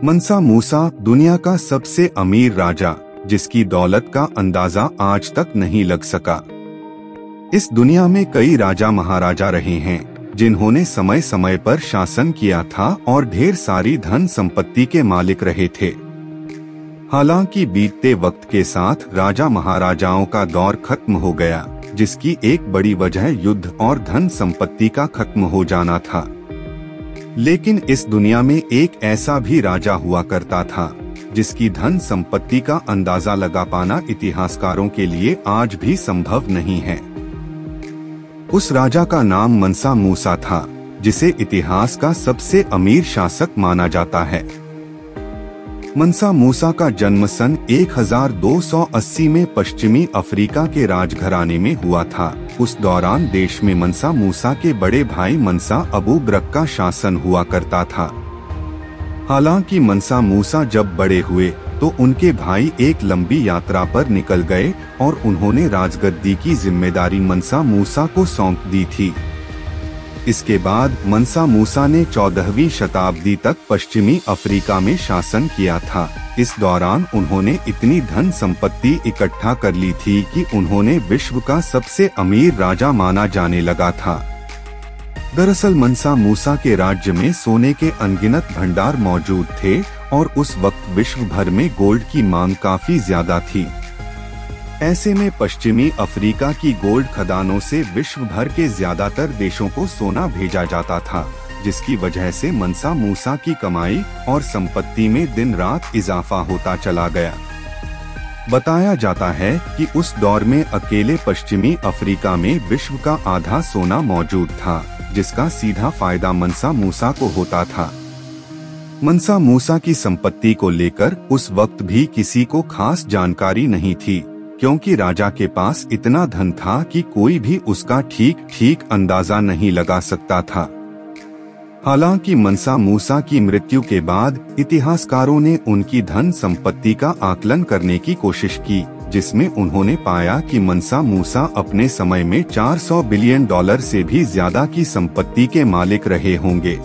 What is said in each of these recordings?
मंसा मूसा दुनिया का सबसे अमीर राजा, जिसकी दौलत का अंदाजा आज तक नहीं लग सका। इस दुनिया में कई राजा महाराजा रहे हैं जिन्होंने समय समय पर शासन किया था और ढेर सारी धन संपत्ति के मालिक रहे थे। हालांकि बीतते वक्त के साथ राजा महाराजाओं का दौर खत्म हो गया, जिसकी एक बड़ी वजह युद्ध और धन संपत्ति का खत्म हो जाना था। लेकिन इस दुनिया में एक ऐसा भी राजा हुआ करता था जिसकी धन संपत्ति का अंदाजा लगा पाना इतिहासकारों के लिए आज भी संभव नहीं है। उस राजा का नाम मंसा मूसा था, जिसे इतिहास का सबसे अमीर शासक माना जाता है। मंसा मूसा का जन्म सन 1280 में पश्चिमी अफ्रीका के राजघराने में हुआ था। उस दौरान देश में मंसा मूसा के बड़े भाई मंसा अबू ब्रक का शासन हुआ करता था। हालांकि मंसा मूसा जब बड़े हुए तो उनके भाई एक लंबी यात्रा पर निकल गए और उन्होंने राजगद्दी की जिम्मेदारी मंसा मूसा को सौंप दी थी। इसके बाद मंसा मूसा ने 14वीं शताब्दी तक पश्चिमी अफ्रीका में शासन किया था। इस दौरान उन्होंने इतनी धन संपत्ति इकट्ठा कर ली थी कि उन्होंने विश्व का सबसे अमीर राजा माना जाने लगा था। दरअसल मंसा मूसा के राज्य में सोने के अनगिनत भंडार मौजूद थे और उस वक्त विश्व भर में गोल्ड की मांग काफी ज्यादा थी। ऐसे में पश्चिमी अफ्रीका की गोल्ड खदानों से विश्व भर के ज्यादातर देशों को सोना भेजा जाता था, जिसकी वजह से मंसा मूसा की कमाई और संपत्ति में दिन रात इजाफा होता चला गया। बताया जाता है कि उस दौर में अकेले पश्चिमी अफ्रीका में विश्व का आधा सोना मौजूद था, जिसका सीधा फायदा मंसा मूसा को होता था। मंसा मूसा की संपत्ति को लेकर उस वक्त भी किसी को खास जानकारी नहीं थी, क्योंकि राजा के पास इतना धन था कि कोई भी उसका ठीक अंदाजा नहीं लगा सकता था। हालांकि मंसा मूसा की मृत्यु के बाद इतिहासकारों ने उनकी धन संपत्ति का आकलन करने की कोशिश की, जिसमें उन्होंने पाया कि मंसा मूसा अपने समय में $400 बिलियन से भी ज्यादा की संपत्ति के मालिक रहे होंगे।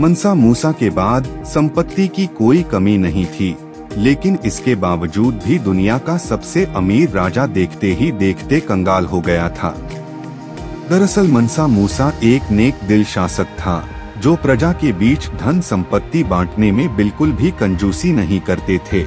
मंसा मूसा के बाद संपत्ति की कोई कमी नहीं थी, लेकिन इसके बावजूद भी दुनिया का सबसे अमीर राजा देखते ही देखते कंगाल हो गया था। दरअसल मंसा मूसा एक नेक दिल शासक था, जो प्रजा के बीच धन संपत्ति बांटने में बिल्कुल भी कंजूसी नहीं करते थे।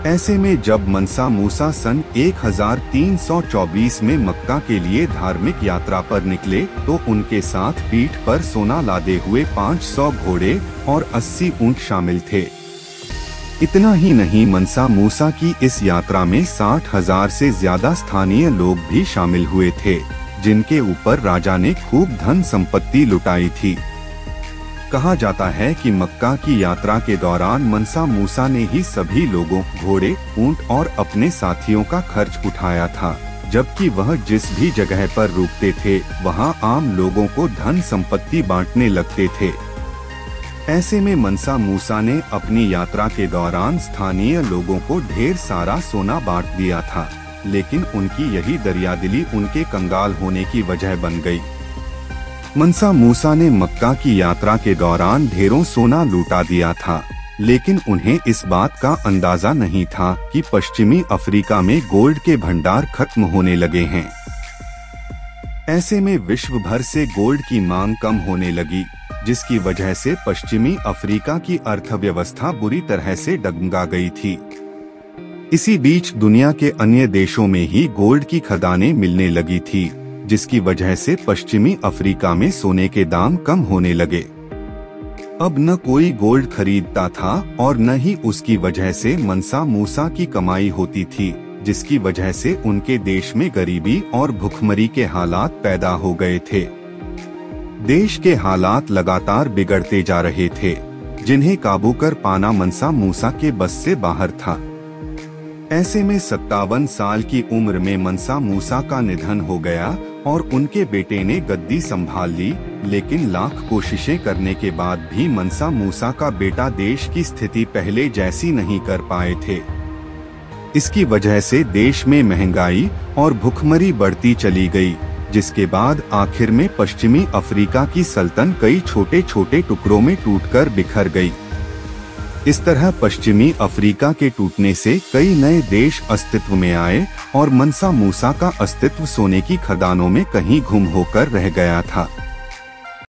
ऐसे में जब मंसा मूसा सन 1324 में मक्का के लिए धार्मिक यात्रा पर निकले तो उनके साथ पीठ पर सोना लादे हुए 500 घोड़े और 80 ऊंट शामिल थे। इतना ही नहीं, मंसा मूसा की इस यात्रा में 60,000 से ज्यादा स्थानीय लोग भी शामिल हुए थे, जिनके ऊपर राजा ने खूब धन संपत्ति लुटाई थी। कहा जाता है कि मक्का की यात्रा के दौरान मंसा मूसा ने ही सभी लोगों, घोड़े, ऊंट और अपने साथियों का खर्च उठाया था, जबकि वह जिस भी जगह पर रुकते थे वहां आम लोगों को धन संपत्ति बांटने लगते थे। ऐसे में मंसा मूसा ने अपनी यात्रा के दौरान स्थानीय लोगों को ढेर सारा सोना बांट दिया था, लेकिन उनकी यही दरियादिली उनके कंगाल होने की वजह बन गई। मंसा मूसा ने मक्का की यात्रा के दौरान ढेरों सोना लूटा दिया था, लेकिन उन्हें इस बात का अंदाजा नहीं था कि पश्चिमी अफ्रीका में गोल्ड के भंडार खत्म होने लगे हैं। ऐसे में विश्व भर से गोल्ड की मांग कम होने लगी, जिसकी वजह से पश्चिमी अफ्रीका की अर्थव्यवस्था बुरी तरह से डगमगा गई थी। इसी बीच दुनिया के अन्य देशों में ही गोल्ड की खदानें मिलने लगी थी, जिसकी वजह से पश्चिमी अफ्रीका में सोने के दाम कम होने लगे। अब न कोई गोल्ड खरीदता था और न ही उसकी वजह से मंसा मूसा की कमाई होती थी, जिसकी वजह से उनके देश में गरीबी और भुखमरी के हालात पैदा हो गए थे। देश के हालात लगातार बिगड़ते जा रहे थे, जिन्हें काबू कर पाना मंसा मूसा के बस से बाहर था। ऐसे में 57 साल की उम्र में मंसा मूसा का निधन हो गया और उनके बेटे ने गद्दी संभाल ली, लेकिन लाख कोशिशें करने के बाद भी मंसा मूसा का बेटा देश की स्थिति पहले जैसी नहीं कर पाए थे। इसकी वजह से देश में महंगाई और भुखमरी बढ़ती चली गई, जिसके बाद आखिर में पश्चिमी अफ्रीका की सल्तनत कई छोटे छोटे टुकड़ों में टूटकर बिखर गई। इस तरह पश्चिमी अफ्रीका के टूटने से कई नए देश अस्तित्व में आए और मनसा मूसा का अस्तित्व सोने की खदानों में कहीं गुम होकर रह गया था।